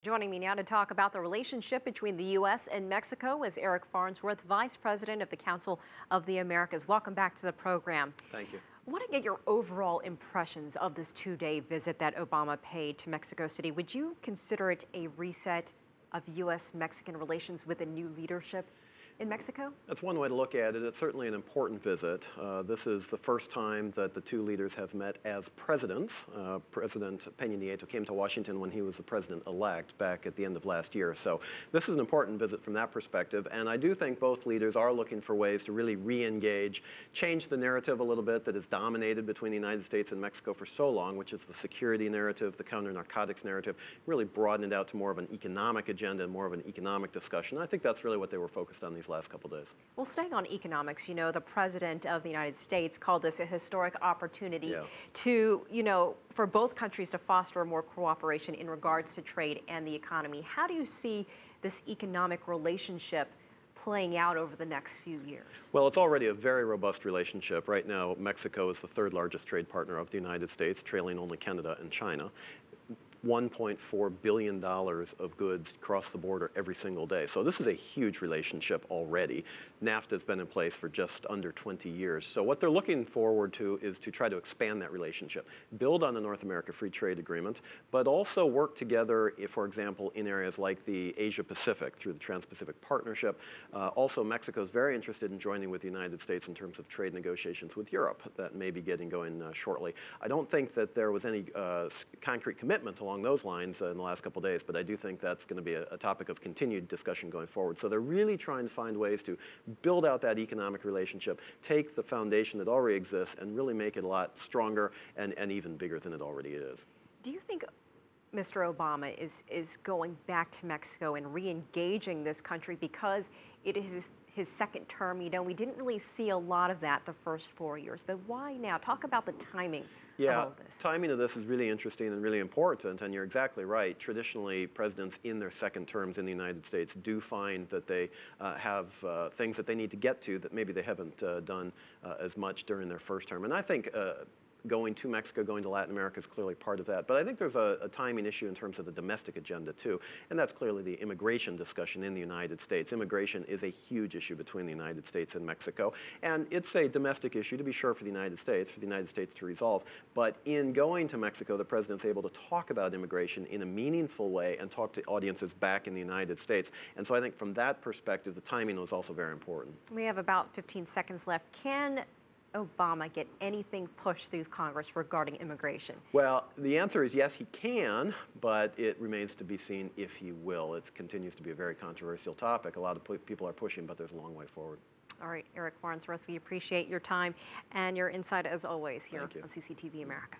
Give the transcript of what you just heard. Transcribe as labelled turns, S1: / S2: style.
S1: Joining me now to talk about the relationship between the U.S. and Mexico is Eric Farnsworth, Vice President of the Council of the Americas. Welcome back to the program.
S2: Thank you.
S1: I want to get your overall impressions of this two-day visit that Obama paid to Mexico City. Would you consider it a reset of U.S.-Mexican relations with a new leadership in Mexico?
S2: That's one way to look at it. It's certainly an important visit. This is the first time that the two leaders have met as presidents. President Pena Nieto came to Washington when he was the president-elect back at the end of last year. So this is an important visit from that perspective. And I do think both leaders are looking for ways to really re-engage, change the narrative a little bit that has dominated between the United States and Mexico for so long, which is the security narrative, the counter-narcotics narrative, really broaden it out to more of an economic agenda, more of an economic discussion. I think that's really what they were focused on these last couple days.
S1: Well, staying on economics, the President of the United States called this a historic opportunity to, for both countries to foster more cooperation in regards to trade and the economy. How do you see this economic relationship playing out over the next few years?
S2: Well, it's already a very robust relationship. Right now, Mexico is the third largest trade partner of the United States, trailing only Canada and China. $1.4 billion of goods cross the border every single day. So this is a huge relationship already. NAFTA has been in place for just under 20 years. So what they're looking forward to is to try to expand that relationship, build on the North America Free Trade Agreement, but also work together, for example, in areas like the Asia-Pacific through the Trans-Pacific Partnership. Also, Mexico is very interested in joining with the United States in terms of trade negotiations with Europe that may be getting going shortly. I don't think that there was any concrete commitment along those lines in the last couple of days, but I do think that's going to be a topic of continued discussion going forward. So they're really trying to find ways to build out that economic relationship, take the foundation that already exists, and really make it a lot stronger and even bigger than it already is.
S1: Do you think Mr. Obama is going back to Mexico and re-engaging this country because it is his second term? We didn't really see a lot of that the first 4 years, but why now? Talk about the timing.
S2: Yeah, timing of this is really interesting and really important, and you're exactly right. Traditionally, presidents in their second terms in the United States do find that they have things that they need to get to that maybe they haven't done as much during their first term. And I think going to Mexico, going to Latin America is clearly part of that. But I think there's a timing issue in terms of the domestic agenda too, and that's clearly the immigration discussion in the United States. Immigration is a huge issue between the United States and Mexico, and it's a domestic issue, to be sure, for the United States to resolve. But in going to Mexico, the president's able to talk about immigration in a meaningful way and talk to audiences back in the United States. And so I think from that perspective, the timing was also very important.
S1: We have about 15 seconds left. Can Obama get anything pushed through Congress regarding immigration?
S2: Well, the answer is yes, he can, but it remains to be seen if he will. It continues to be a very controversial topic. A lot of people are pushing, but there's a long way forward.
S1: All right, Eric Farnsworth, we appreciate your time and your insight as always here on CCTV America.